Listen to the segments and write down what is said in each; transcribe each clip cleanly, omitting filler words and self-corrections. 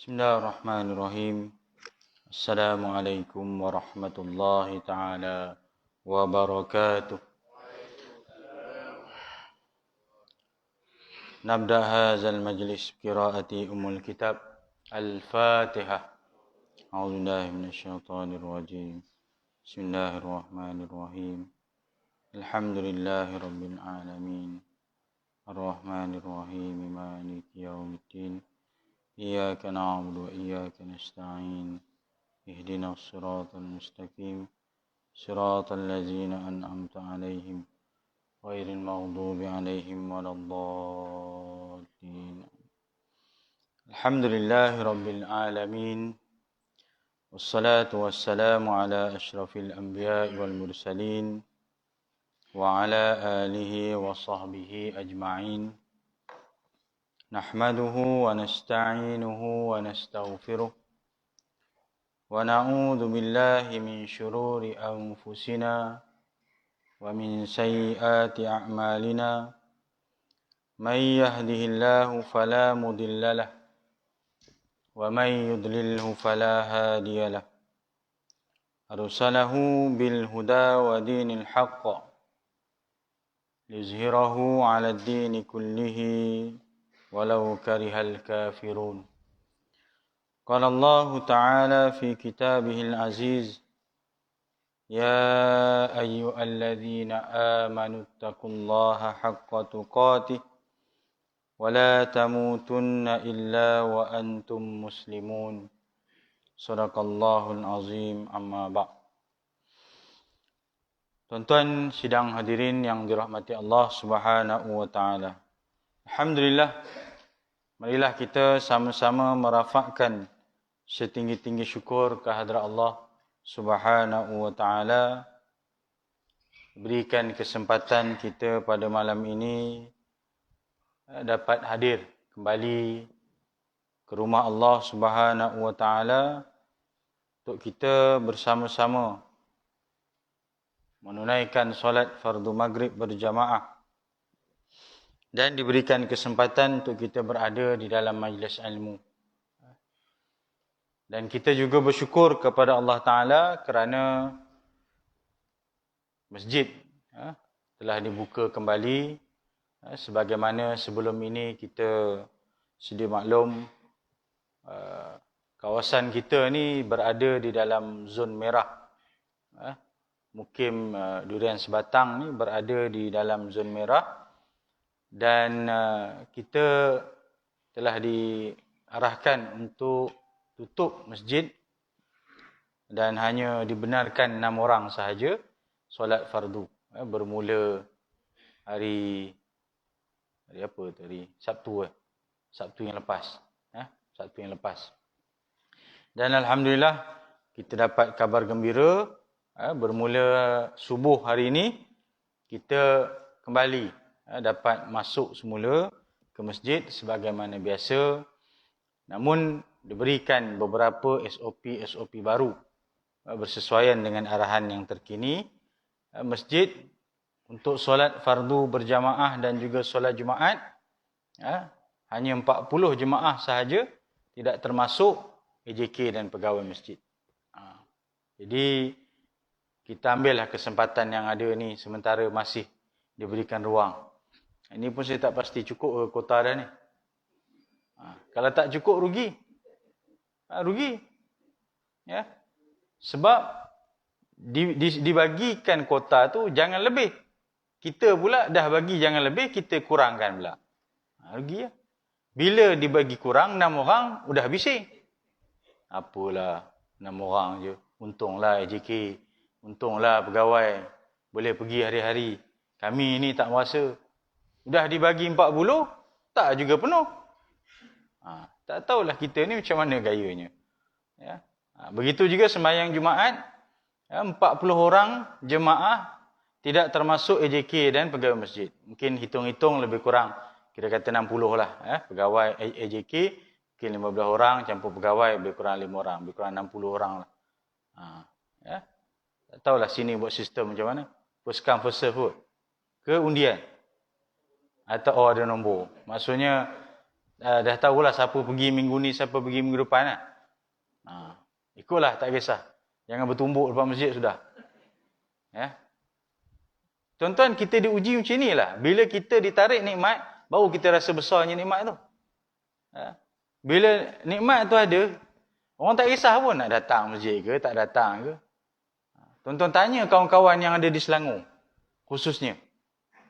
Bismillahirrahmanirrahim. Assalamualaikum warahmatullahi taala wabarakatuh. Nabda hadzal majlis qiraati ummul kitab Al-Fatihah. A'udzu billahi minasyaitonir rajim. Bismillahirrahmanirrahim. Alhamdulillahirabbil alamin. Ar-Rahmanir Rahim. Maliki yaumiddin. إياك نعبد وإياك نستعين اهدنا الصراط المستقيم صراط الذين أنعمت عليهم غير المغضوب عليهم ولا الضالين الحمد لله رب العالمين والصلاة والسلام على أشرف الأنبياء والمرسلين وعلى آله وصحبه أجمعين نحمده ونستعينه ونستغفره ونعوذ بالله من شرور أنفسنا ومن سيئات أعمالنا من يهده الله فلا مضل له ومن يضلله فلا هادي له أرسله بالهدى ودين الحق ليظهره على الدين كله ولو كره الكافرون قال الله تعالى في كتابه العزيز يا أيها الذين آمنوا اتقوا الله حق تقاته ولا تموتن إلا وأنتم مسلمون صدق الله العظيم أما بعد. Tuan-tuan sidang hadirin yang dirahmati Allah Subhanahu wa taala. Alhamdulillah, marilah kita sama-sama merafakkan setinggi-tinggi syukur kehadrat Allah Subhanahu wa taala, berikan kesempatan kita pada malam ini dapat hadir kembali ke rumah Allah Subhanahu wa taala untuk kita bersama-sama menunaikan solat fardu maghrib berjamaah dan diberikan kesempatan untuk kita berada di dalam majlis ilmu. Dan kita juga bersyukur kepada Allah Ta'ala kerana masjid telah dibuka kembali. Sebagaimana sebelum ini kita sedia maklum, kawasan kita ni berada di dalam zon merah. Mukim Durian Sebatang ni berada di dalam zon merah. Dan kita telah diarahkan untuk tutup masjid dan hanya dibenarkan 6 orang sahaja solat fardu bermula hari apa tu, hari Sabtu yang lepas, Sabtu yang lepas. Dan alhamdulillah kita dapat kabar gembira, bermula subuh hari ini kita kembali dapat masuk semula ke masjid sebagaimana biasa, namun diberikan beberapa SOP baru bersesuaian dengan arahan yang terkini. Masjid untuk solat fardu berjamaah dan juga solat Jumaat hanya 40 jemaah sahaja, tidak termasuk AJK dan pegawai masjid. Jadi kita ambillah kesempatan yang ada ni sementara masih diberikan ruang. Ini pun saya tak pasti cukup ke kota dah ni. Kalau tak cukup, rugi. Rugi. Ya. Sebab dibagikan kota tu jangan lebih. Kita pula dah bagi jangan lebih, kita kurangkan pula. Rugi ya. Bila dibagi kurang, 6 orang udah habis. Apalah 6 orang je. Untunglah AJK. Untunglah pegawai. Boleh pergi hari-hari. Kami ni tak merasa. Udah dibagi 40, tak juga penuh. Tak tahulah kita ni macam mana gayanya. Ya. Begitu juga sembahyang Jumaat, 40 orang jemaah tidak termasuk AJK dan pegawai masjid. Mungkin hitung-hitung lebih kurang, kira kata 60 lah. Pegawai AJK, mungkin 15 orang, campur pegawai lebih kurang 5 orang. Lebih kurang 60 orang lah. Ya. Tak tahulah sini buat sistem macam mana. First come, first serve ke undian. Atau ada nombor. Maksudnya dah tahulah siapa pergi minggu ni, siapa pergi minggu depan lah. Ikutlah, tak kisah. Jangan bertumbuk depan masjid sudah. Ya. Tuan-tuan, kita diuji macam ni lah. Bila kita ditarik nikmat, baru kita rasa besarnya nikmat tu. Ya. Bila nikmat tu ada, orang tak kisah pun nak datang masjid ke, tak datang ke. Tuan-tuan tanya kawan-kawan yang ada di Selangor, khususnya.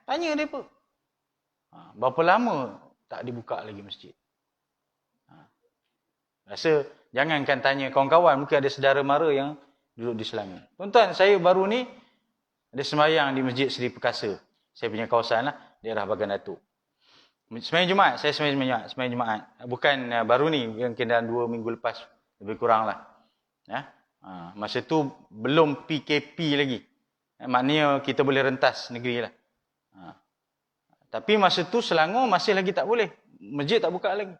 Tanya mereka. Berapa lama tak dibuka lagi masjid? Rasa, jangankan tanya kawan-kawan, mungkin ada saudara mara yang duduk di Selangor. Tuan-tuan, saya baru ni ada sembahyang di Masjid Seri Perkasa. Saya punya kawasan lah, daerah Bagan Datuk. Sembahyang Jumaat, saya sembahyang Jumaat. Bukan baru ni, mungkin dalam 2 minggu lepas. Lebih kurang lah. Ya? Masa tu belum PKP lagi. Maknanya kita boleh rentas negeri lah. Tapi masa tu Selangor masih lagi tak boleh. Masjid tak buka lagi.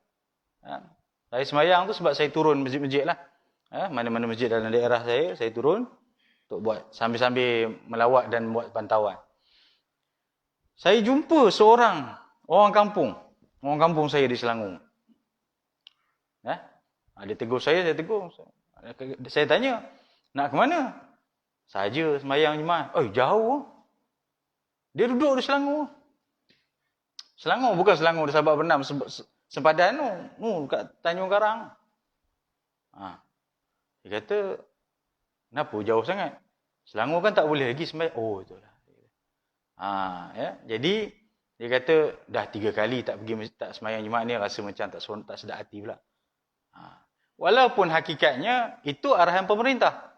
Saya sembahyang tu sebab saya turun masjid-masjid lah. Mana-mana masjid dalam daerah saya turun. Untuk buat sambil-sambil melawat dan buat pantauan. Saya jumpa seorang orang kampung saya di Selangor. Dia tegur saya tegur. Saya tanya, nak ke mana? Saja sembahyang Jumaat. Jauh. Dia duduk di Selangor. Selangor bukan Selangor di Sabak Bernam, sempadan tu, kat Tanjung Karang. Dia kata, kenapa jauh sangat? Selangor kan tak boleh lagi sembahyang. Betul lah. Ya. Jadi, dia kata, dah 3 kali tak pergi masjid, tak sembahyang Jumaat ni, rasa macam tak sedap hati pula. Walaupun hakikatnya, itu arahan pemerintah.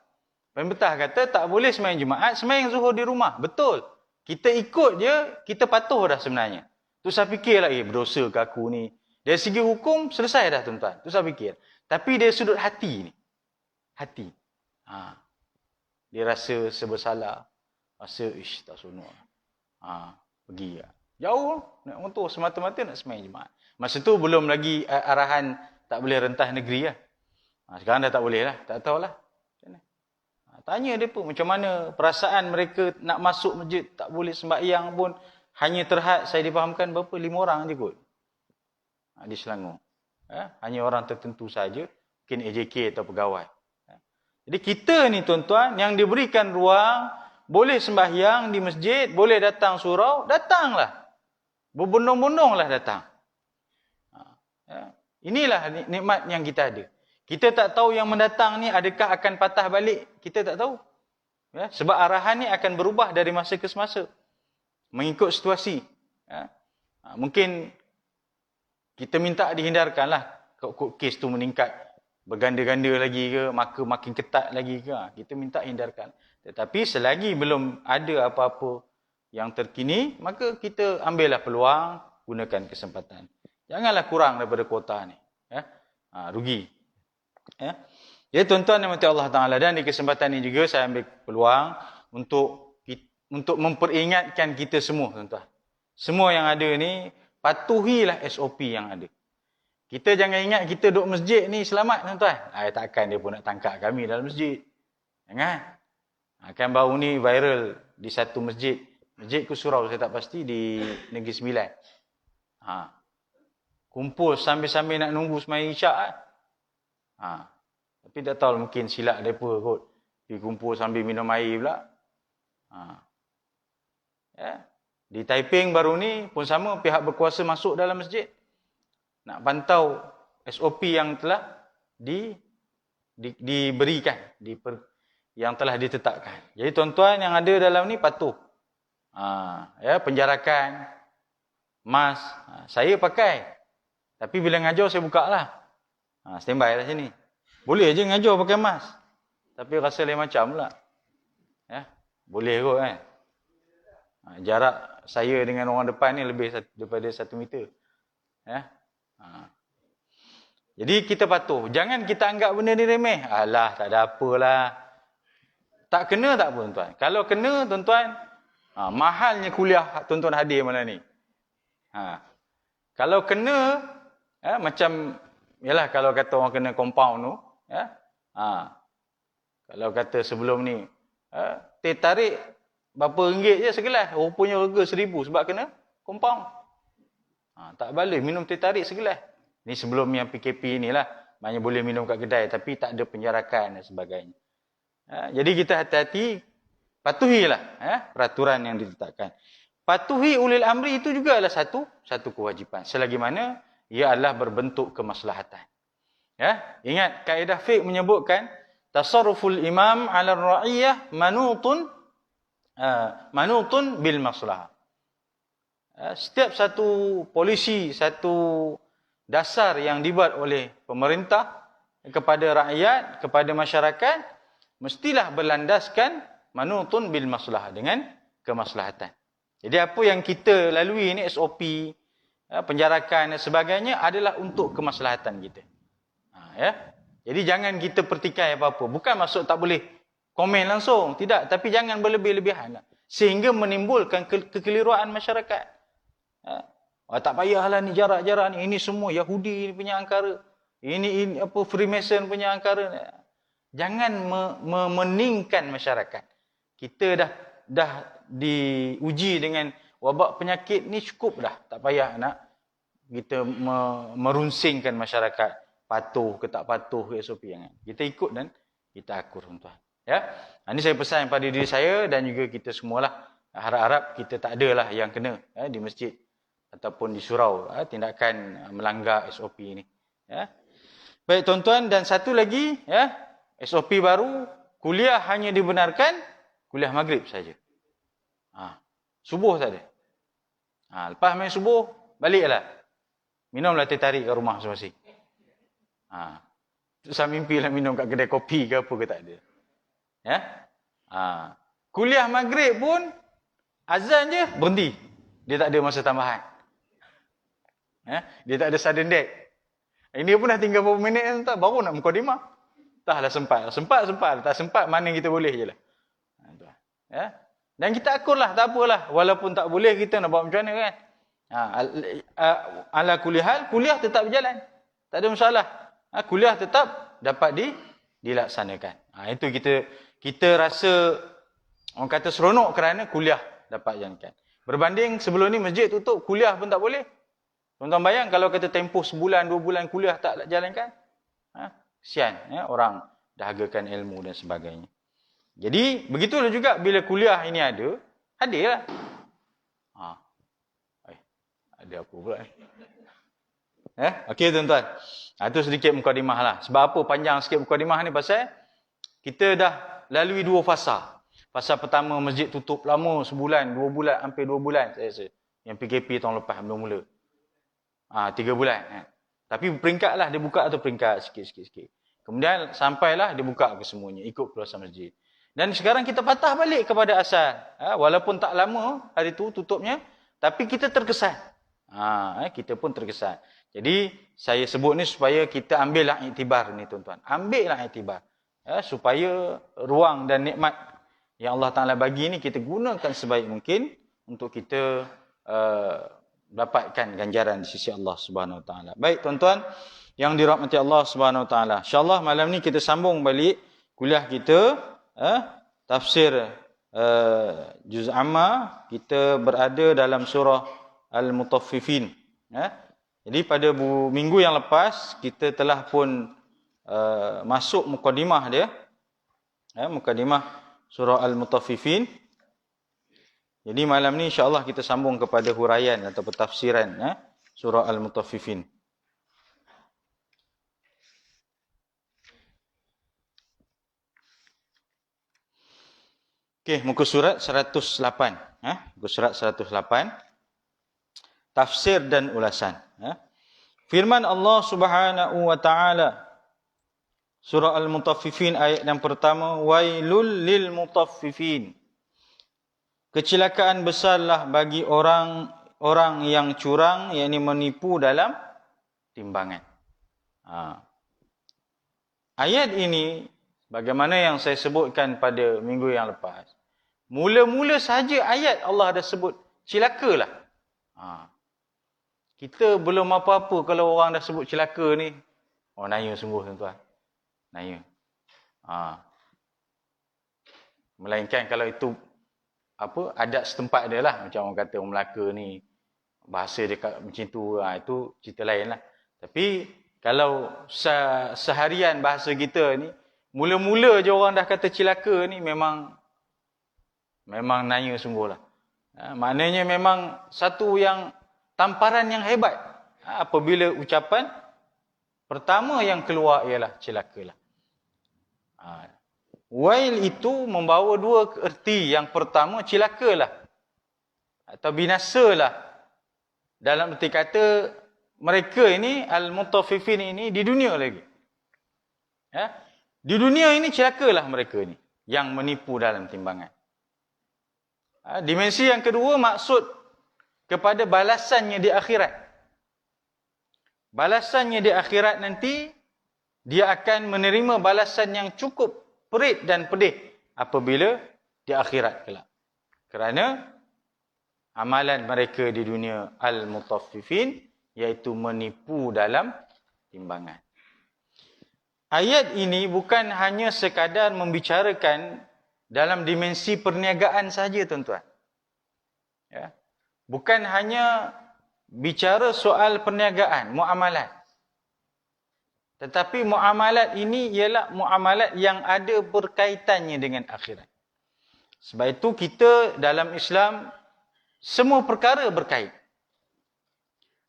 Pemerintah kata, tak boleh sembahyang Jumaat, sembahyang Zuhur di rumah. Betul. Kita ikut je, kita patuh dah sebenarnya. Tu saya fikirlah, berdosa ke aku ni. Dari segi hukum, selesai dah tuan-tuan. Tu saya fikir. Tapi dari sudut hati ni. Hati. Dia rasa sebersalah. Rasa, tak seronok. Pergi lah. Jauh. Nak motor semata-mata nak sembahyang Jumaat. Masa tu belum lagi arahan tak boleh rentah negeri lah. Sekarang dah tak boleh lah. Tak tahulah. Tanya dia pun macam mana perasaan mereka nak masuk masjid. Tak boleh sembahyang pun. Hanya terhad saya difahamkan berapa? 5 orang je kot. Di Selangor. Hanya orang tertentu saja. Mungkin AJK atau pegawai. Jadi kita ni tuan-tuan yang diberikan ruang. Boleh sembahyang di masjid. Boleh datang surau. Datanglah. Berbondong-bondonglah datang. Inilah nikmat yang kita ada. Kita tak tahu yang mendatang ni adakah akan patah balik. Kita tak tahu. Sebab arahan ni akan berubah dari masa ke semasa. Mengikut situasi. Mungkin kita minta dihindarkanlah. Kalau kes tu meningkat berganda-ganda lagi ke, maka makin ketat lagi ke. Kita minta hindarkan. Tetapi selagi belum ada apa-apa yang terkini, maka kita ambillah peluang, gunakan kesempatan. Janganlah kurang daripada kuota ni. Rugi. Jadi tuan-tuan yang mati Allah Ta'ala, dan di kesempatan ini juga saya ambil peluang untuk memperingatkan kita semua tuan-tuan. Semua yang ada ni, patuhilah SOP yang ada. Kita jangan ingat kita duduk masjid ni selamat tuan-tuan. Takkan dia pun nak tangkap kami dalam masjid. Jangan. Kan baru ni viral di satu masjid. Masjid ke surau saya tak pasti, di Negeri Sembilan. Kumpul sambil-sambil nak nunggu sembahyang isyak kan. Tapi tak tahu mungkin silap mereka kot. Pergi kumpul sambil minum air pula. Di Taiping baru ni pun sama, pihak berkuasa masuk dalam masjid. Nak pantau SOP yang telah diberikan. Yang telah ditetapkan. Jadi tuan-tuan yang ada dalam ni patuh. Penjarakan. Mask. Saya pakai. Tapi bila ngajar saya buka lah. Standby lah sini. Boleh je ngajar pakai mask. Tapi rasa lain macam pula. Boleh kot kan. Jarak saya dengan orang depan ni lebih daripada 1 meter. Jadi kita patuh. Jangan kita anggap benda ni remeh. Alah, tak ada apalah. Tak kena tak apa tuan-tuan. Kalau kena tuan-tuan, mahalnya kuliah tuan-tuan hadir malam ni. Kalau kena, macam, yalah kalau kata orang kena compound tu, kalau kata sebelum ni, teh tarik berapa ringgit je segelas. Rupanya harga 1,000 sebab kena compound. Tak balik minum teh tarik segelas. Ini sebelum yang PKP inilah. Maknanya boleh minum kat kedai tapi tak ada penjarakan dan sebagainya. Jadi kita hati-hati, patuhilah peraturan yang ditetapkan. Patuhi ulil amri itu juga adalah satu kewajipan. Selagi mana ia adalah berbentuk kemaslahatan. Ya, ingat kaedah fiqh menyebutkan tasarruful imam 'ala ar-ra'iyah manutun bil maslahah. Setiap satu polisi, satu dasar yang dibuat oleh pemerintah kepada rakyat, kepada masyarakat, mestilah berlandaskan manutun bil maslahah, dengan kemaslahatan. Jadi apa yang kita lalui ni, SOP, penjarakan dan sebagainya adalah untuk kemaslahatan kita. Ya. Jadi jangan kita pertikai apa-apa. Bukan maksud tak boleh komen langsung, tidak, tapi jangan berlebih-lebihan lah. Sehingga menimbulkan kekeliruan masyarakat. Tak payahlah ni jarak-jarak ni, ini semua Yahudi punya angkara. Ini apa Freemason punya angkara. Jangan meningkan masyarakat. Kita dah diuji dengan wabak penyakit ni, cukup dah. Tak payah nak kita merunsingkan masyarakat. Patuh ke tak patuh ke SOP. Jangan. Kita ikut dan kita akur, tuan-tuan. Ya? Ini saya pesan pada diri saya dan juga kita semualah. Harap-harap kita tak adalah yang kena di masjid ataupun di surau tindakan melanggar SOP ini. Ya? Baik tuan-tuan, dan satu lagi, SOP baru, kuliah hanya dibenarkan kuliah maghrib saja. Subuh tak ada. Lepas main subuh, baliklah. Minumlah teh tarik kat rumah masing-masing. Saya mimpilah minum kat kedai kopi ke apa ke, tak ada. Ya? Kuliah maghrib pun azan je berhenti. Dia tak ada masa tambahan. Dia tak ada sudden death. Ini pun dah tinggal beberapa minit baru nak mukadimah. Taklah sempat. Sempat. Tak sempat, mana kita boleh je lah. Ya? Dan kita akurlah, tak apalah. Walaupun tak boleh, kita nak buat macam mana kan. Ala kulihal, kuliah tetap berjalan. Tak ada masalah. Kuliah tetap dapat dilaksanakan. Itu kita rasa, orang kata seronok kerana kuliah dapat jalankan. Berbanding sebelum ni masjid tutup, kuliah pun tak boleh. Tuan-tuan bayang kalau kata tempoh sebulan, 2 bulan kuliah tak jalankan. Kesian, orang dahagakan ilmu dan sebagainya. Jadi, begitulah juga bila kuliah ini ada, hadirlah. Ada apa pula ni? Okey tuan-tuan. Itu sedikit mukadimah lah. Sebab apa panjang sikit mukadimah ni? Pasal kita dah lalui 2 fasa. Fasa pertama masjid tutup lama, sebulan, 2 bulan, hampir 2 bulan saya rasa. Yang PKP tahun lepas belum mula. 3 bulan. Tapi peringkat lah dia buka tu, peringkat sikit. Kemudian sampailah dia buka ke semuanya, ikut keluasan masjid. Dan sekarang kita patah balik kepada asal. Walaupun tak lama hari tu tutupnya, tapi kita terkesan. Kita pun terkesan. Jadi saya sebut ni supaya kita ambillah iktibar ni tuan-tuan. Ambillah iktibar. Supaya ruang dan nikmat yang Allah Ta'ala bagi ni kita gunakan sebaik mungkin untuk kita dapatkan ganjaran di sisi Allah Subhanahu Wa Ta'ala. Baik tuan-tuan yang dirahmati Allah Subhanahu Wa Ta'ala. InsyaAllah malam ni kita sambung balik kuliah kita. Tafsir Juz Amma. Kita berada dalam surah Al-Mutaffifin. Jadi pada minggu yang lepas kita telah pun masuk mukadimah dia. Mukadimah surah Al-Mutaffifin. Jadi malam ni insya-Allah kita sambung kepada huraian atau pentafsiran surah Al-Mutaffifin. Okey, muka surat 108. Muka surat 108. Tafsir dan ulasan. Firman Allah Subhanahu wa taala surah Al-Mutaffifin ayat yang pertama, wailul lil mutaffifin. Kecelakaan besarlah bagi orang yang curang, yakni menipu dalam timbangan. Ayat ini bagaimana yang saya sebutkan pada minggu yang lepas. Mula-mula saja ayat Allah dah sebut celakalah. Kita belum apa-apa kalau orang dah sebut celaka ni. Naya sungguh tuan-tuan. Naya. Melainkan kalau itu adat setempat dia lah. Macam orang kata orang Melaka ni bahasa dia macam tu, itu cerita lain lah. Tapi kalau seharian bahasa kita ni, mula-mula je orang dah kata cilaka ni, memang naya sungguh lah. Maknanya memang satu yang tamparan yang hebat. Apabila ucapan pertama yang keluar ialah celaka lah. Wail itu membawa dua erti. Yang pertama, celakalah atau binasalah. Dalam erti kata, mereka ini, al-mutaffifin ini, di dunia lagi. Di dunia ini celakalah mereka ini, yang menipu dalam timbangan. Dimensi yang kedua, maksud kepada balasannya di akhirat. Balasannya di akhirat nanti, dia akan menerima balasan yang cukup perit dan pedih apabila di akhirat kelak. Kerana amalan mereka di dunia al-mutaffifin, iaitu menipu dalam timbangan. Ayat ini bukan hanya sekadar membicarakan dalam dimensi perniagaan saja, tuan-tuan. Bukan hanya bicara soal perniagaan, muamalat. Tetapi muamalat ini ialah muamalat yang ada berkaitannya dengan akhirat. Sebab itu kita dalam Islam, semua perkara berkait.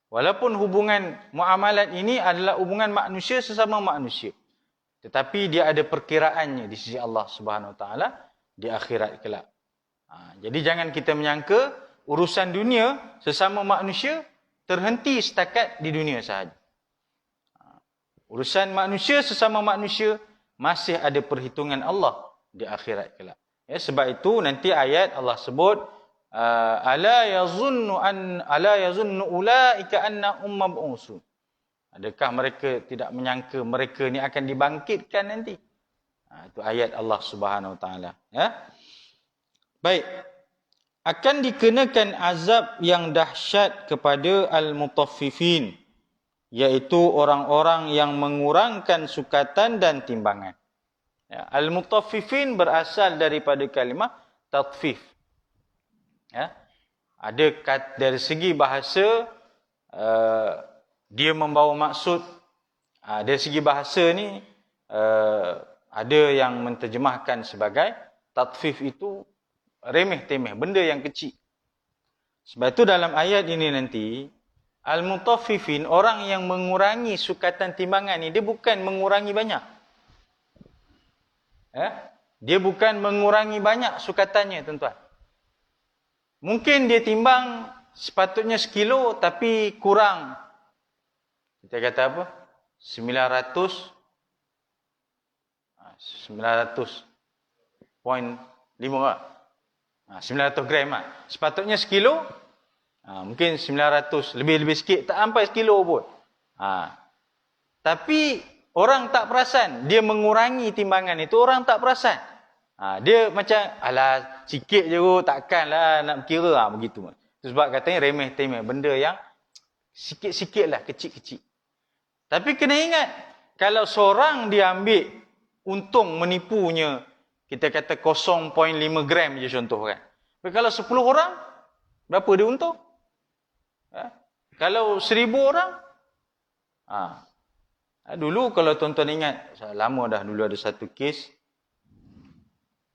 Walaupun hubungan muamalat ini adalah hubungan manusia sesama manusia. Tetapi dia ada perkiraannya di sisi Allah Subhanahu Wa Taala di akhirat kelak. Jadi jangan kita menyangka urusan dunia sesama manusia terhenti setakat di dunia sahaja. Urusan manusia sesama manusia masih ada perhitungan Allah di akhirat kelak. Sebab itu nanti ayat Allah sebut, ala yazunnu ulaika annahum mab'usun. Adakah mereka tidak menyangka mereka ni akan dibangkitkan nanti? Itu ayat Allah Subhanahu Wa Taala. Baik. Akan dikenakan azab yang dahsyat kepada al-mutaffifin, iaitu orang-orang yang mengurangkan sukatan dan timbangan. Al-mutaffifin berasal daripada kalimah tatfif. Ada dari segi bahasa, dia membawa maksud. Dari segi bahasa ni, ada yang menterjemahkan sebagai tatfif itu remeh-temeh, benda yang kecil. Sebab itu dalam ayat ini nanti, al-mutaffifin, orang yang mengurangi sukatan timbangan ni, dia bukan mengurangi banyak. Dia bukan mengurangi banyak sukatannya, tuan-tuan. Mungkin dia timbang sepatutnya 1 kilo, tapi kurang. Kita kata apa? 900.5 lah. 900 gram lah. Sepatutnya 1 kilo, mungkin 900, lebih sikit, tak sampai 1 kilo pun. Tapi orang tak perasan, dia mengurangi timbangan itu, orang tak perasan. Dia macam, alah, sikit je kot, takkanlah nak kira, begitu. Sebab katanya remeh-temeh, benda yang sikit-sikit lah, kecil-kecil. Tapi kena ingat, kalau seorang dia ambil untung menipunya, kita kata 0.5 gram je contoh kan. Tapi kalau 10 orang, berapa dia untung? Kalau 1000 orang, dulu kalau tuan-tuan ingat, lama dah dulu ada satu kes,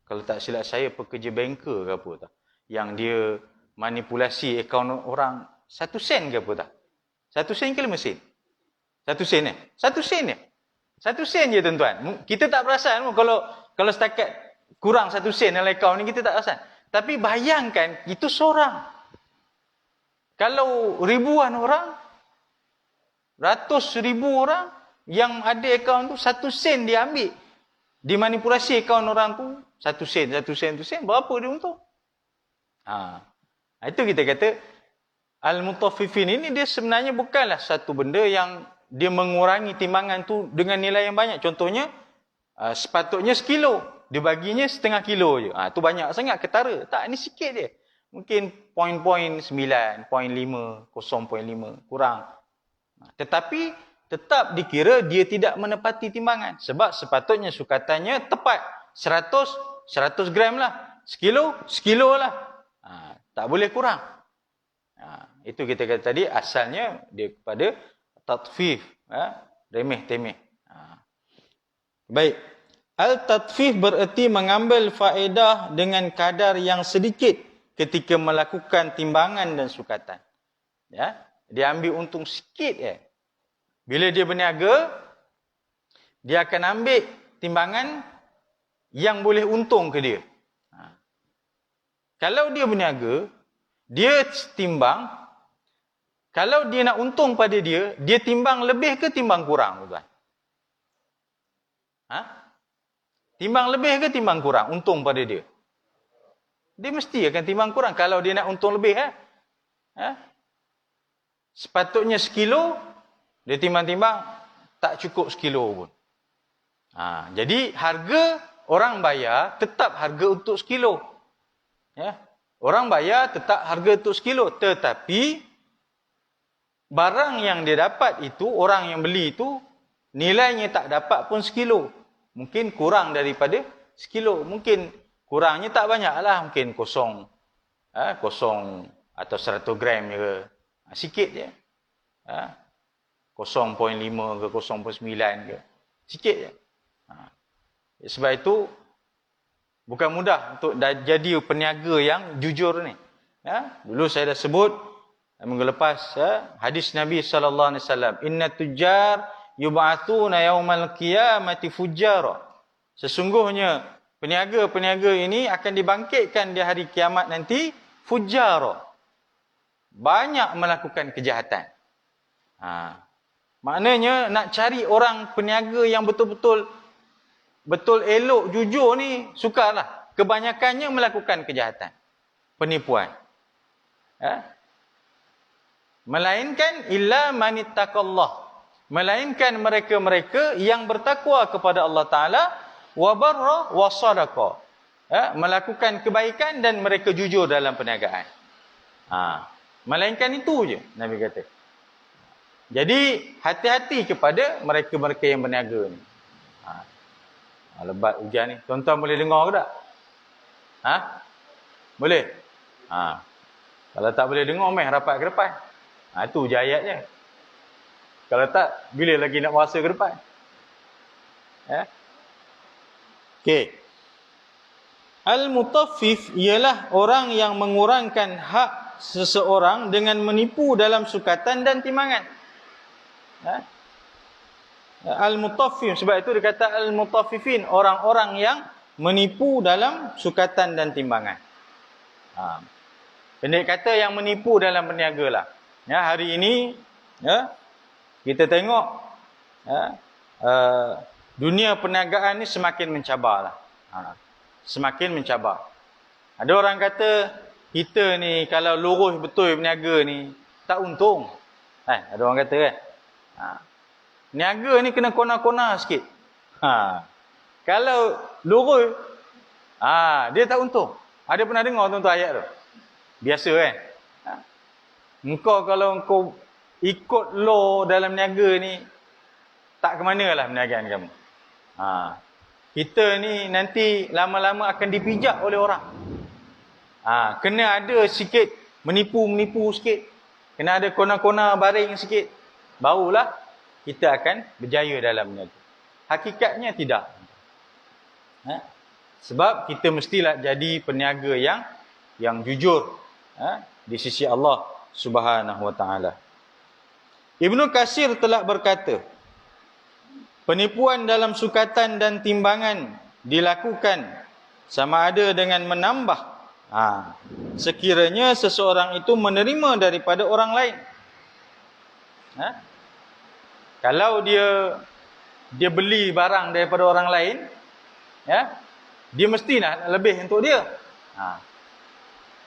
kalau tak silap saya pekerja banker ke apa tak, yang dia manipulasi akaun orang 1 sen ke apa tak? 1 sen ke 5 sen? 1 sen 1 sen 1 sen je tuan-tuan. Kita tak perasan kalau setakat kurang 1 sen dalam akaun ni, kita tak perasan. Tapi bayangkan, itu seorang. Kalau ribuan orang, ratus ribu orang yang ada akaun tu, 1 sen dia ambil, dimanipulasi akaun orang tu, 1 sen, berapa dia untung? Itu kita kata, al-mutaffifin ini dia sebenarnya bukanlah satu benda yang dia mengurangi timbangan tu dengan nilai yang banyak. Contohnya, sepatutnya 1 kilo, dia baginya 0.5 kilo je. Tu banyak sangat, ketara. Tak, ni sikit je. Mungkin 0.9, 0.5, 0.5, kurang. Tetapi, tetap dikira dia tidak menepati timbangan. Sebab sepatutnya sukatannya tepat. 100 gram lah. 1 kilo lah. Tak boleh kurang. Itu kita kata tadi, asalnya dia kepada tatfif, remeh-temeh. Baik. Al-tatfif bererti mengambil faedah dengan kadar yang sedikit ketika melakukan timbangan dan sukatan. Ya, dia ambil untung sikit ya. Bila dia berniaga, dia akan ambil timbangan yang boleh untung ke dia. Kalau dia berniaga, dia timbang, kalau dia nak untung pada dia, dia timbang lebih ke timbang kurang, tuan? Timbang lebih ke timbang kurang untung pada dia? Dia mesti akan timbang kurang kalau dia nak untung lebih. Sepatutnya sekilo, dia timbang-timbang tak cukup sekilo pun. Jadi harga orang bayar tetap harga untuk sekilo. Ya. Orang bayar tetap harga untuk sekilo. Tetapi barang yang dia dapat itu, orang yang beli itu, nilainya tak dapat pun sekilo. Mungkin kurang daripada sekilo. Mungkin kurangnya tak banyak lah. Mungkin kosong atau 100 gram je. Sikit je. 0.5 ke 0.9 ke. Sikit je. Sebab itu, bukan mudah untuk jadi peniaga yang jujur ni. Dulu saya dah sebut, minggu lepas, hadis Nabi SAW. Inna tujjar yub'athuna yawmal qiyamati fujjara. Sesungguhnya peniaga-peniaga ini akan dibangkitkan di hari kiamat nanti fujjara. Banyak melakukan kejahatan. Maknanya nak cari orang peniaga yang betul-betul elok, jujur ni sukarlah. Kebanyakannya melakukan kejahatan, penipuan. Melainkan illa manittaqallah. Melainkan mereka-mereka yang bertakwa kepada Allah Ta'ala wa barra wa sadaqa. Melakukan kebaikan dan mereka jujur dalam perniagaan. Melainkan itu je Nabi kata. Jadi hati-hati kepada mereka-mereka yang berniaga ni. Lebat hujan ni. Tuan-tuan boleh dengar ke tak? Boleh? Kalau tak boleh dengar, meh rapat ke depan. Itu je ayatnya. Kalau tak, bila lagi nak puasa ke depan? Okey. Al-mutaffif ialah orang yang mengurangkan hak seseorang dengan menipu dalam sukatan dan timbangan. Al-mutaffif, sebab itu dia kata al-mutaffifin, orang-orang yang menipu dalam sukatan dan timbangan. Pendek kata yang menipu dalam berniaga lah. Hari ini kita tengok dunia perniagaan ni semakin mencabar lah. Semakin mencabar. Ada orang kata kita ni kalau lurus betul berniaga ni tak untung. Ada orang kata kan. Niaga ni kena kona-kona sikit. Kalau lurus, dia tak untung. Ada pernah dengar tuan-tuan ayat tu? Biasa kan? Engkau kalau engkau ikut law dalam niaga ni, tak ke mana lah perniagaan kamu. Kita ni nanti lama-lama akan dipijak oleh orang. Kena ada sikit, menipu-menipu sikit. Kena ada kona-kona baring sikit. Barulah kita akan berjaya dalam niaga. Hakikatnya tidak. Sebab kita mestilah jadi peniaga yang jujur di sisi Allah Subhanahu wa taala. Ibnu Katsir telah berkata, penipuan dalam sukatan dan timbangan dilakukan sama ada dengan menambah sekiranya seseorang itu menerima daripada orang lain. Kalau dia beli barang daripada orang lain, dia mesti nak lebih untuk dia.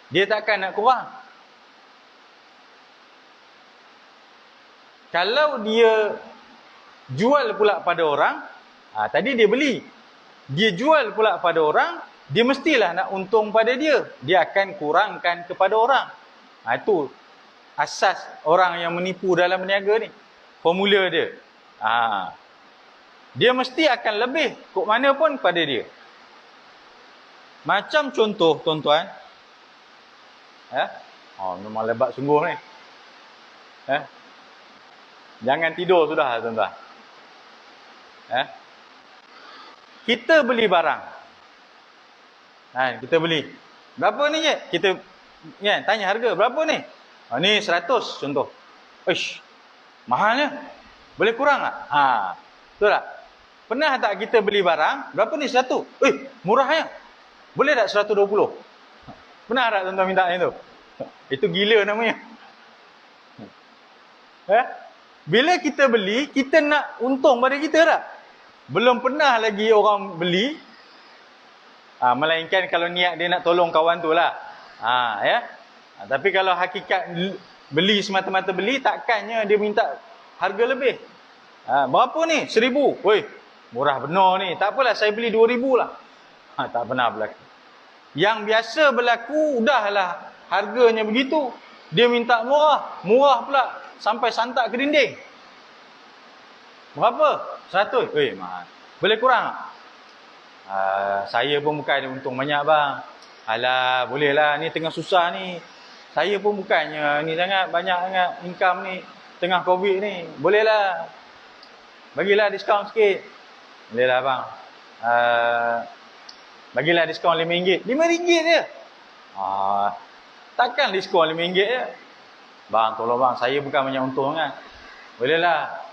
Dia takkan nak kurang. Kalau dia jual pula pada orang, tadi dia beli, dia jual pula pada orang, dia mestilah nak untung pada dia. Dia akan kurangkan kepada orang. Itu asas orang yang menipu dalam berniaga ni. Formula dia. Dia mesti akan lebih kok mana pun pada dia. Macam contoh tuan-tuan. Memang lebat sungguh ni. Jangan tidur sudah tuan-tuan. Kita beli barang. Kita beli. Berapa ni je? Kita tanya harga. Berapa ni? Ni 100 contoh. Ish, mahalnya. Boleh kurang tak? Betul tak? Pernah tak kita beli barang? Berapa ni 100? Murahnya. Boleh tak 120? Pernah tak tuan-tuan minta yang tu? Itu gila namanya. Bila kita beli, kita nak untung pada kita tak? Belum pernah lagi orang beli. Melainkan kalau niat dia nak tolong kawan tu lah. Tapi kalau hakikat beli semata-mata beli, takkannya dia minta harga lebih. Berapa ni? 1,000. Woi, murah benar ni. Tak apalah, saya beli 2,000 lah. Tak pernah berlaku. Yang biasa berlaku, udahlah harganya begitu. Dia minta murah. Murah pula. Sampai santak ke dinding. Berapa? 100. Mahal. Boleh kurang tak? Saya pun bukan ada untung banyak bang. Alah, bolehlah, ni tengah susah ni. Saya pun bukannya ni sangat banyak sangat income ni tengah Covid ni. Bolehlah. Bagilah diskaun sikit. Bolehlah bang. Bagilah diskaun RM5. RM5 je. Takkan diskaun RM5 je. Bang, tolong bang, saya bukan banyak untung kan. Bolehlah.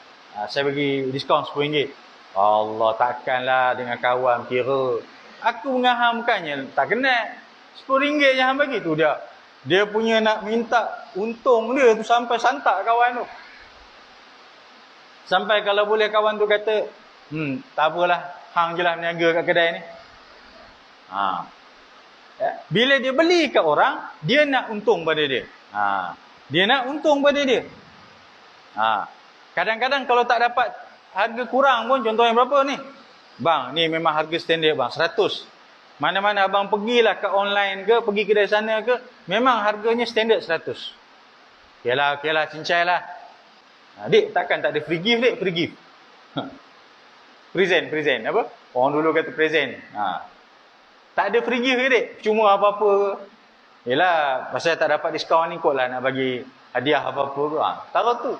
Saya bagi diskaun RM10. Allah, takkanlah dengan kawan kira. Aku mengaham bukannya tak kena. RM10 je hang bagi tu dia. Dia punya nak minta untung dia tu sampai santak kawan tu. Sampai kalau boleh kawan tu kata, tak apalah, hang je lah meniaga kat kedai ni. Bila dia beli kat orang, dia nak untung pada dia. Dia nak untung pada dia. Kadang-kadang kalau tak dapat harga kurang pun, contohnya berapa ni? Bang, ni memang harga standard bang, 100. Mana-mana abang pergilah ke online ke, pergi kedai sana ke, memang harganya standard 100. Okeylah, cincai lah. Dik, takkan tak ada free gift, dik? Free gift. Present. Apa? Orang dulu kata present. Tak ada free gift ke, dik? Cuma apa-apa. Yelah, pasal tak dapat diskaun ni kot lah nak bagi hadiah apa-apa ke. Taruh tu.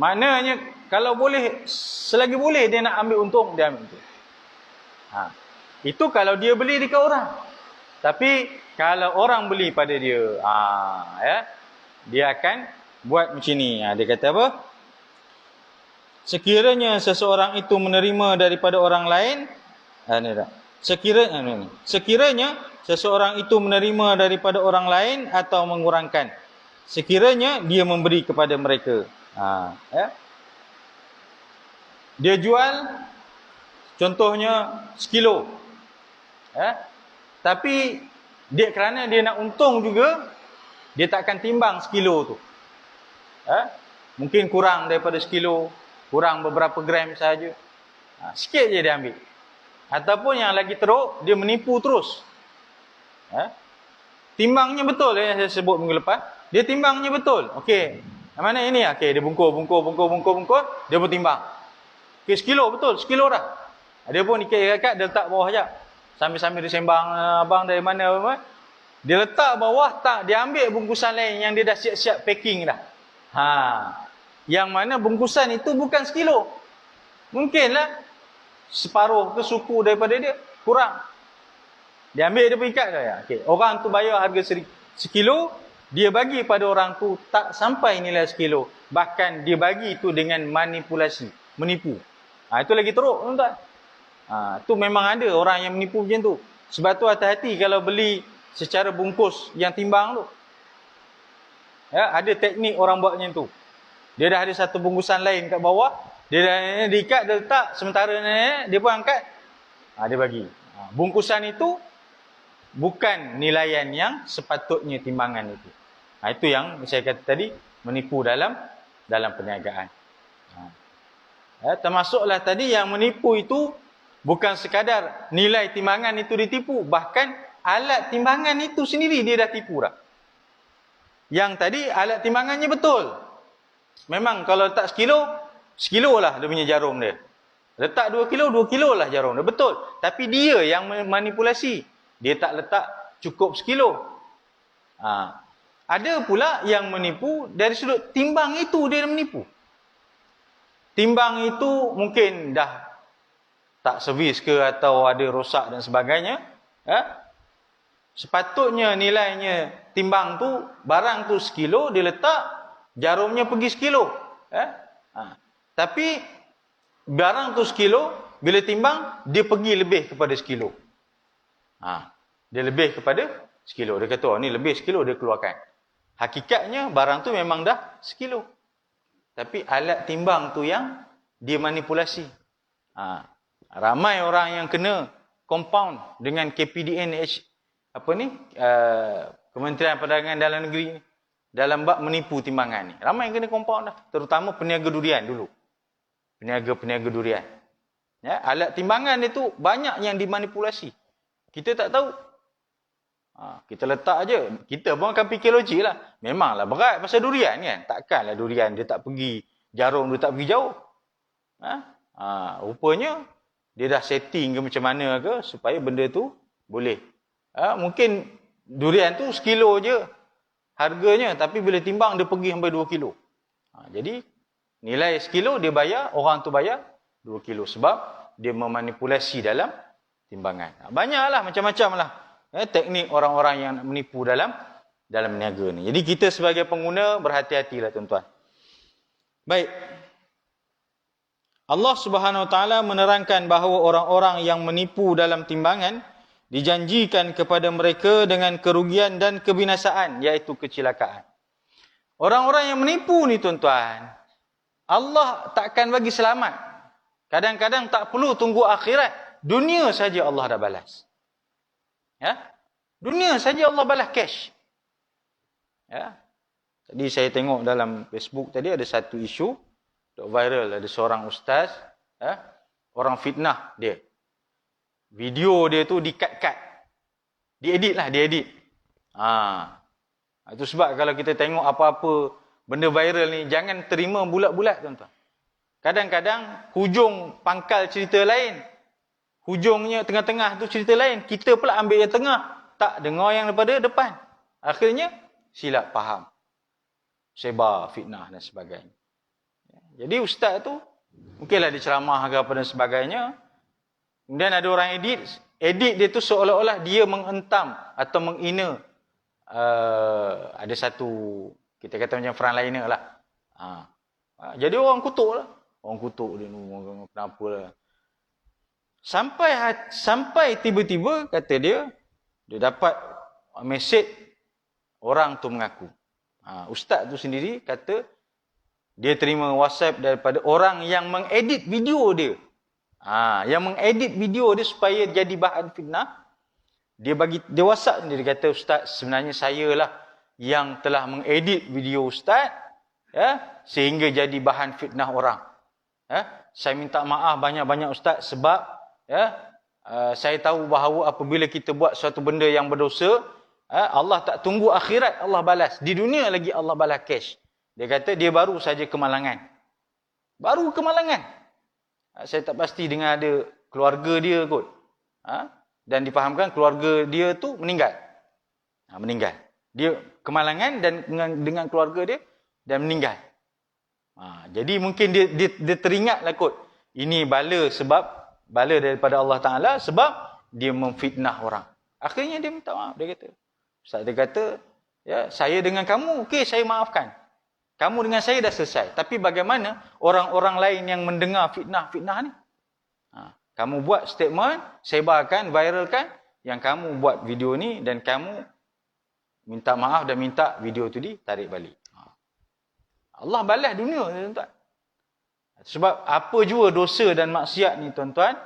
Maknanya, kalau boleh, selagi boleh dia nak ambil untung, dia ambil untung. Itu kalau dia beli dekat orang. Tapi, kalau orang beli pada dia, dia akan buat macam ni. Dia kata apa? Sekiranya seseorang itu menerima daripada orang lain, sekiranya seseorang itu menerima daripada orang lain atau mengurangkan, sekiranya dia memberi kepada mereka. Dia jual contohnya sekilo. Tapi dia kerana dia nak untung juga, dia tak akan timbang sekilo tu. Mungkin kurang daripada sekilo, kurang beberapa gram saja. Sikit je dia ambil. Ataupun yang lagi teruk, dia menipu terus. Timbangnya betul yang saya sebut minggu lepas. Dia timbangnya betul. Okey, mana ini? Okey, dia bungkus. Dia pun timbang. Okey, sekilo betul, sekilo dah. Dia pun ikat-ikat, dia letak bawah sekejap. Sambil-sambil dia sembang, abang dari mana. Dia letak bawah, tak, dia ambil bungkusan lain yang dia dah siap-siap packing dah. Yang mana bungkusan itu bukan sekilo. Mungkinlah separuh ke suku daripada dia, kurang. Dia ambil, dia pun ikat. Okay. Orang tu bayar harga sekilo, dia bagi pada orang tu tak sampai nilai sekilo. Bahkan dia bagi itu dengan manipulasi, menipu. Itu lagi teruk, tuan-tuan. Tu memang ada orang yang menipu macam tu. Sebab tu hati-hati kalau beli secara bungkus yang timbang tu. Ada teknik orang buat macam tu. Dia dah ada satu bungkusan lain kat bawah, dia dah diikat, dia letak, sementara dia pun angkat, dia bagi. Bungkusan itu bukan nilaian yang sepatutnya timbangan itu. Itu yang saya kata tadi, menipu dalam perniagaan. Termasuklah tadi yang menipu itu bukan sekadar nilai timbangan itu ditipu, bahkan alat timbangan itu sendiri dia dah tipu dah. Yang tadi alat timbangannya betul. Memang kalau letak sekilo lah dia punya jarum dia. Letak 2 kilo lah jarum dia. Betul. Tapi dia yang manipulasi. Dia tak letak cukup sekilo. Ada pula yang menipu dari sudut timbang itu dia menipu. timbang itu mungkin dah tak servis ke atau ada rosak dan sebagainya, sepatutnya nilainya timbang tu, barang tu sekilo, dia letak, jarumnya pergi sekilo. Tapi barang tu sekilo, bila timbang, dia pergi lebih kepada sekilo. Dia lebih kepada sekilo. Dia kata, oh ni lebih sekilo, dia keluarkan. Hakikatnya, barang tu memang dah sekilo. Tapi alat timbang tu yang dia manipulasi. Ramai orang yang kena compound dengan KPDN Kementerian Perdagangan Dalam Negeri ni, dalam bab menipu timbangan ni. Ramai yang kena compound dah. Terutama peniaga durian dulu. Peniaga durian. Ya, alat timbangan dia tu banyak yang dimanipulasi. Kita tak tahu. Kita letak aje. Kita pun akan fikir logik lah. Memanglah berat pasal durian kan. Takkanlah durian dia tak pergi, jarum dia tak pergi jauh. Rupanya dia dah setting ke macam mana ke supaya benda tu boleh. Mungkin durian tu sekilo je harganya, tapi bila timbang dia pergi sampai 2 kilo. Jadi nilai sekilo dia bayar, orang tu bayar 2 kilo sebab dia memanipulasi dalam timbangan. Banyaklah macam-macam lah teknik orang-orang yang nak menipu dalam meniaga ni. Jadi kita sebagai pengguna berhati-hatilah tuan-tuan. Baik. Allah Subhanahu Wa Taala menerangkan bahawa orang-orang yang menipu dalam timbangan dijanjikan kepada mereka dengan kerugian dan kebinasaan, iaitu kecelakaan. Orang-orang yang menipu ni tuan-tuan, Allah takkan bagi selamat. Kadang-kadang tak perlu tunggu akhirat, dunia saja Allah dah balas. Dunia saja Allah balas cash. Tadi saya tengok dalam Facebook tadi ada satu isu viral, ada seorang ustaz, orang fitnah dia. Video dia tu di-cut. Diedit. Itu sebab kalau kita tengok apa-apa benda viral ni, jangan terima bulat-bulat tuan-tuan. Kadang-kadang hujung pangkal cerita lain. Hujungnya tengah-tengah tu cerita lain. Kita pula ambil yang tengah. Tak dengar yang daripada depan. Akhirnya silap faham. Sebar fitnah dan sebagainya. Jadi ustaz tu mungkinlah diceramah ke apa dan sebagainya. Kemudian ada orang edit dia tu seolah-olah dia mengentam atau menghina ada satu, kita kata macam frontliner lah. Jadi orang kutuk lah. Orang kutuk dia, kenapa lah. Sampai tiba-tiba kata dia dapat mesej orang tu mengaku. Ustaz tu sendiri kata dia terima WhatsApp daripada orang yang mengedit video dia. Yang mengedit video dia supaya jadi bahan fitnah. Dia WhatsApp sendiri, kata, Ustaz, sebenarnya saya lah yang telah mengedit video Ustaz, sehingga jadi bahan fitnah orang. Saya minta maaf banyak-banyak Ustaz sebab saya tahu bahawa apabila kita buat suatu benda yang berdosa, Allah tak tunggu akhirat Allah balas. Di dunia lagi Allah balas cash. Dia kata dia baru saja kemalangan. Saya tak pasti dengan ada keluarga dia kot. Dan difahamkan keluarga dia tu meninggal. Dia kemalangan dan dengan keluarga dia dan meninggal. Jadi mungkin dia teringatlah kot. Ini bala daripada Allah Ta'ala sebab dia memfitnah orang. Akhirnya dia minta maaf. Dia kata, Ustaz dia kata, saya dengan kamu, okey, saya maafkan. Kamu dengan saya dah selesai. Tapi bagaimana orang-orang lain yang mendengar fitnah ni? Kamu buat statement, sebarkan, viralkan, yang kamu buat video ni dan kamu minta maaf dan minta video tu ditarik balik. Allah balas dunia, tuan-tuan. Sebab apa jua dosa dan maksiat ni, tuan-tuan,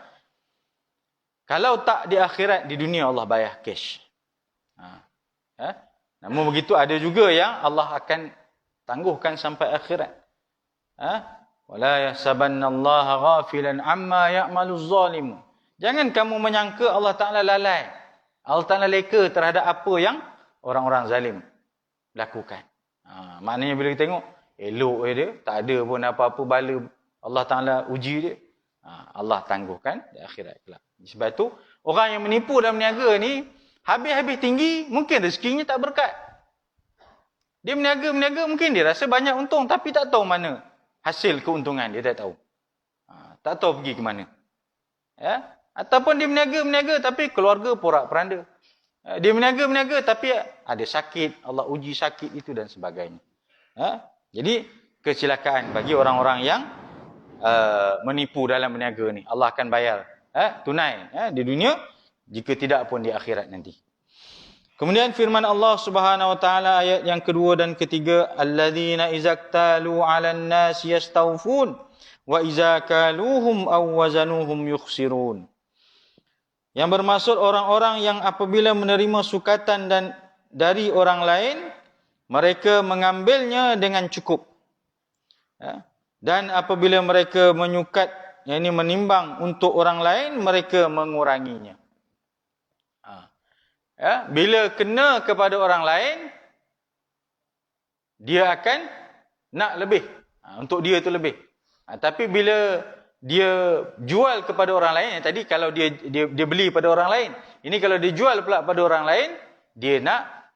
kalau tak di akhirat, di dunia Allah bayar cash. Namun begitu ada juga yang Allah akan tangguhkan sampai akhirat. Wala yahsabannallaha ghafilan amma ya'maluz zalimun. Jangan kamu menyangka Allah Taala lalai. Allah Taala leka terhadap apa yang orang-orang zalim lakukan. Maknanya bila kita tengok elok dia, tak ada pun apa-apa bala Allah Taala uji dia. Allah tangguhkan di akhirat kelak. Sebab tu orang yang menipu dalam berniaga ni habis-habis tinggi, mungkin rezekinya tak berkat. Dia berniaga mungkin dia rasa banyak untung tapi tak tahu mana hasil keuntungan, dia tak tahu. Tak tahu pergi ke mana. Ya? Ataupun dia meniaga tapi keluarga porak-peranda. Dia meniaga tapi ada sakit, Allah uji sakit itu dan sebagainya. Jadi kecelakaan bagi orang-orang yang menipu dalam berniaga ni. Allah akan bayar tunai di dunia, jika tidak pun di akhirat nanti. Kemudian firman Allah Subhanahu wa taala ayat yang kedua dan ketiga, alladzina izaktalu 'alan nas yastawfun wa iza kaluhum aw wazanuhum yukhsirun. Yang bermaksud orang-orang yang apabila menerima sukatan dan dari orang lain, mereka mengambilnya dengan cukup. Dan apabila mereka menyukat, yakni menimbang untuk orang lain, mereka menguranginya. Bila kena kepada orang lain, dia akan nak lebih. Untuk dia itu lebih. Tapi bila dia jual kepada orang lain, tadi kalau dia beli pada orang lain, ini kalau dia jual pula pada orang lain, dia nak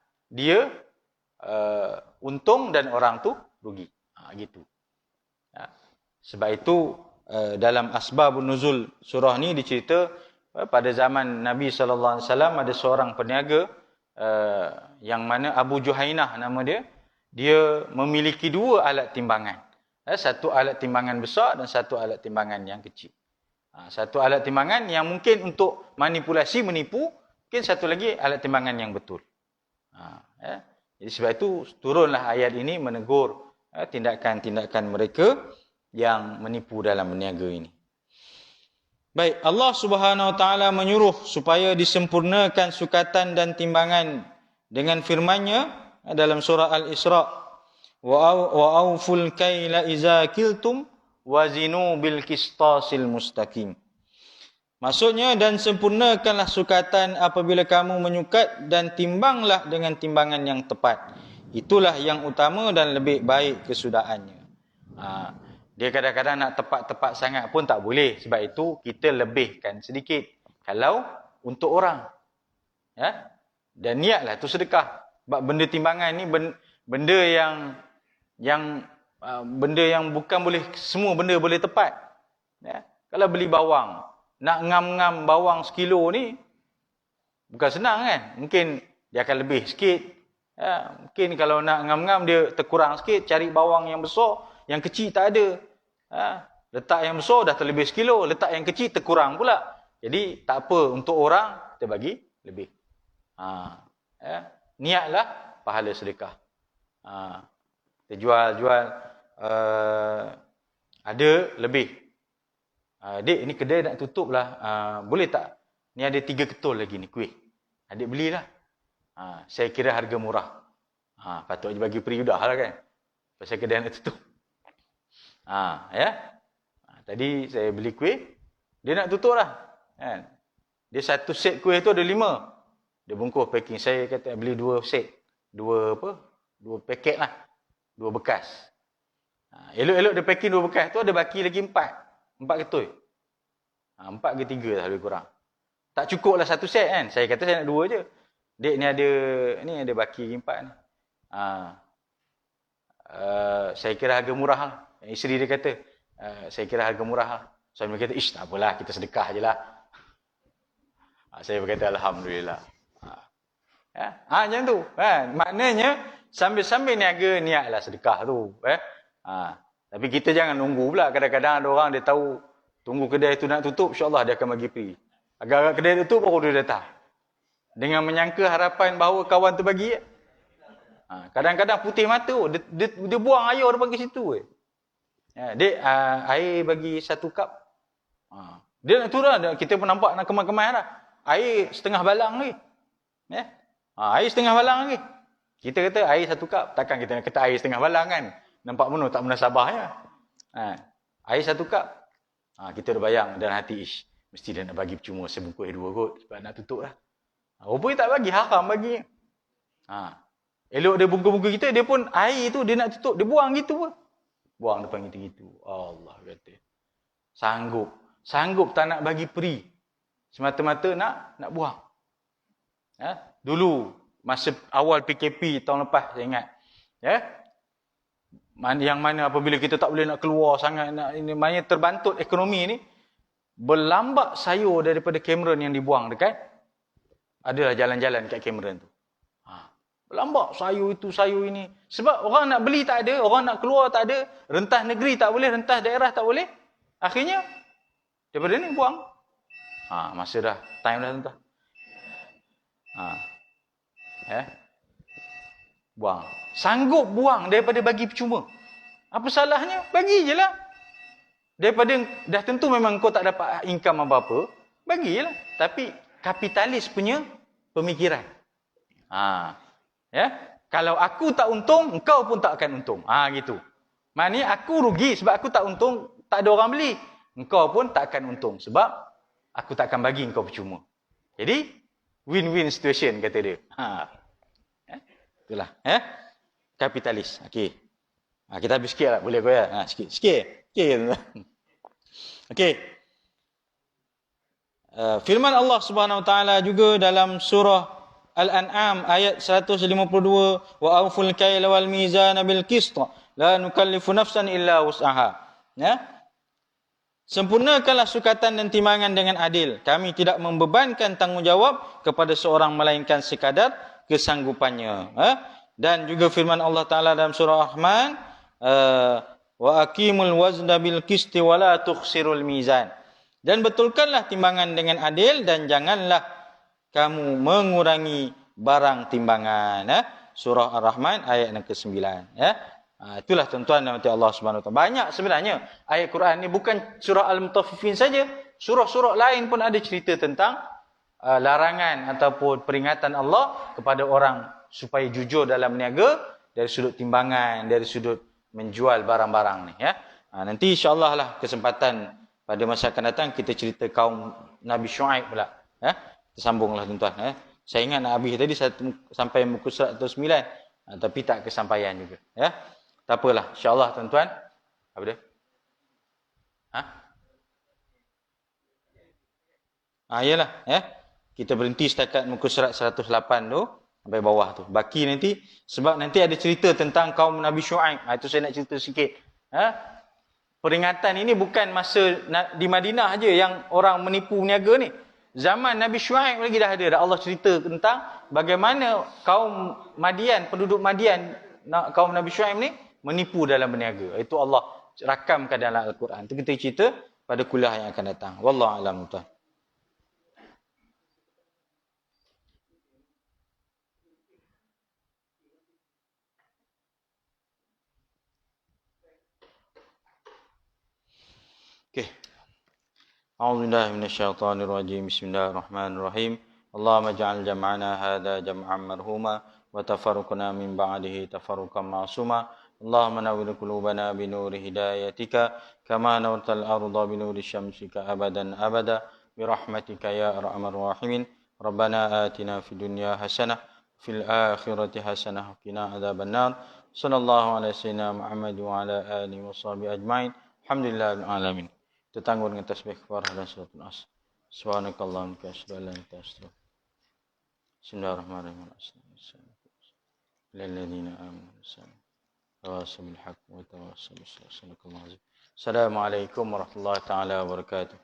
untung dan orang tu rugi. Gitu. Sebab itu dalam asbabun nuzul surah ni dicerita pada zaman Nabi sallallahu alaihi wasallam ada seorang peniaga yang mana Abu Juhainah nama dia. Dia memiliki dua alat timbangan. Satu alat timbangan besar dan satu alat timbangan yang kecil. Satu alat timbangan yang mungkin untuk manipulasi, menipu. Mungkin satu lagi alat timbangan yang betul. Jadi sebab itu turunlah ayat ini menegur tindakan-tindakan mereka yang menipu dalam berniaga ini. Baik, Allah Subhanahu wa taala menyuruh supaya disempurnakan sukatan dan timbangan dengan firman-Nya dalam surah Al-Isra, wa auful kaila iza kiltum wazinu bil qistasil mustaqim. Maksudnya, dan sempurnakanlah sukatan apabila kamu menyukat dan timbanglah dengan timbangan yang tepat. Itulah yang utama dan lebih baik kesudahannya. Dia kadang-kadang nak tepat-tepat sangat pun tak boleh. Sebab itu kita lebihkan sedikit. Kalau untuk orang. Dan niatlah tu sedekah. Sebab benda timbangan ni benda yang bukan boleh, semua benda boleh tepat. Kalau beli bawang, nak ngam-ngam bawang sekilo ni bukan senang kan. Mungkin dia akan lebih sikit. Mungkin kalau nak ngam-ngam dia terkurang sikit, cari bawang yang besar, yang kecil tak ada. Letak yang besar dah terlebih sekilo, letak yang kecil terkurang pula. Jadi tak apa, untuk orang kita bagi lebih. Niatlah pahala sedekah. Kita jual ada lebih. Adik, ni kedai nak tutup lah. Boleh tak? Ni ada 3 ketul lagi ni kuih. Adik belilah. Saya kira harga murah. Patut je bagi free dah lah kan. Pasal kedai nak tutup. Tadi saya beli kuih, dia nak tutup lah. Dia satu set kuih tu ada 5. Dia bungkus packing. Saya kata beli 2 set. 2 paket lah. 2 bekas. Elok-elok dia packing 2 bekas tu, ada baki lagi 4 ketul. 4 ke 3 lah lebih kurang. Tak cukup lah 1 set kan. Saya kata saya nak 2 je. Dek ni ada baki lagi 4 ni. Saya kira harga murah lah. Isteri dia kata, saya kira harga murah lah. Suami kata, ish tak apalah, kita sedekah je lah. Saya berkata, Alhamdulillah. Macam tu. Maknanya, sambil-sambil niaga, niatlah sedekah tu. Tapi kita jangan nunggu pula. Kadang-kadang ada orang, dia tahu, tunggu kedai tu nak tutup, insyaAllah dia akan bagi free. Agak-agak kedai tutup, baru dia datang. Dengan menyangka harapan bahawa kawan tu bagi. Kadang-kadang putih mata, dia buang air depan ke situ. Dek, air bagi 1 cup. Dia nak turun, kita pun nampak nak kemas-kemas dah. Air setengah balang lagi. Air setengah balang lagi. Kita kata air 1 cup. Takkan kita nak kata air setengah balang kan. Nampak mana tak munasabahnya. Air 1 cup. Kita dah bayang dalam hati, ish, mesti dia nak bagi percuma sebungkus 2 kot. Sebab nak tutup lah. Rupanya tak bagi, haram bagi. Elok dia bungkus-bungkus kita, dia pun air tu dia nak tutup, dia buang gitu pun. Buang depan kita gitu. Allah kata. Sanggup tak nak bagi free. Semata-mata nak buang. Dulu, masa awal PKP tahun lepas, saya ingat. Yang mana apabila kita tak boleh nak keluar sangat, ini maknanya terbantut ekonomi ni, berlambak sayur daripada Cameron yang dibuang dekat, adalah jalan-jalan kat Cameron tu. Berlambak sayur itu, sayur ini. Sebab orang nak beli tak ada, orang nak keluar tak ada, rentas negeri tak boleh, rentas daerah tak boleh. Akhirnya, daripada ni buang. Masa dah, time dah tuan-tuan. Buang. Sanggup buang daripada bagi percuma. Apa salahnya? Bagi je lah. Daripada, dah tentu memang kau tak dapat income apa-apa, bagi je lah. Tapi, kapitalis punya pemikiran. Kalau aku tak untung, engkau pun tak akan untung. Gitu. Maknanya aku rugi sebab aku tak untung, tak ada orang beli. Engkau pun tak akan untung sebab aku tak akan bagi engkau percuma. Jadi, win-win situation kata dia. Itulah. Kapitalis. Okey. Kita habis sikit lah. Boleh kau ya? Sikit. Okey. Okey. Firman Allah Subhanahu Wa Taala juga dalam surah Al-An'am ayat 152, wa auful kaila wal mizana bil qist, la nukallifu nafsan illa wus'aha. Sempurnakanlah sukatan dan timbangan dengan adil. Kami tidak membebankan tanggungjawab kepada seorang melainkan sekadar kesanggupannya. Dan juga firman Allah Taala dalam surah Rahman, wa aqimul wazna bil qisti wa la tukhsirul mizan. Dan betulkanlah timbangan dengan adil dan janganlah kamu mengurangi barang timbangan. Surah Ar-Rahman ayat yang ke-9. Itulah tuan-tuan dan puan Allah Subhanahu Wa Taala. Banyak sebenarnya ayat Quran ni, bukan surah Al-Mutaffifin saja. Surah-surah lain pun ada cerita tentang larangan ataupun peringatan Allah kepada orang supaya jujur dalam berniaga dari sudut timbangan, dari sudut menjual barang-barang ni. Nanti insya-Allah lah kesempatan pada masa akan datang kita cerita kaum Nabi Syuaib pula. Kita sambunglah tuan-tuan. Saya ingat nak habis tadi sampai muka surat 109, tapi tak kesampaian juga. Tak apalah, insya-Allah tuan-tuan. Apa dia? Iyalah, kita berhenti setakat muka surat 108 tu sampai bawah tu. Baki nanti, sebab nanti ada cerita tentang kaum Nabi Syuaib. Itu saya nak cerita sikit. Peringatan ini bukan masa di Madinah aja yang orang menipu niaga ni. Zaman Nabi Syuaib lagi dah ada. Allah cerita tentang bagaimana kaum Madian, penduduk Madian, kaum Nabi Syuaib ni menipu dalam berniaga. Itu Allah rakamkan dalam Al-Quran. Itu kita cerita pada kuliah yang akan datang. Wallahu a'lam. Okay. A'udzubillahi minasyaitonir rajim. Bismillahirrahmanirrahim. Allahumma ja'al jam'ana hadza jam'an marhuma wa tafarruqna min ba'dihi tafarruqan ma'suma. Allahumma nawwir qulubana bi nuri hidayatika kama nawwartal arda bi nuri syamsika abadan abada bi rahmatika ya arhamar rahimin. Rabbana atina fid dunya hasanah fil akhirati hasanah wa qina adzabannar. Sallallahu alaihi wasallam Muhammad wa ala alihi washabihi ajmain. Alhamdulillahil alamin. Kita tangguh dengan tasbih kafarah dan suratul As. Subhanakallahumma wa bihamdika asyhadu an la ilaha illa anta astaghfiruka. Bismillahirrahmanirrahim. Lilladzina amanu tawasaw bil haqq wa tawasaw bis sabr. Assalamualaikum warahmatullahi taala wabarakatuh.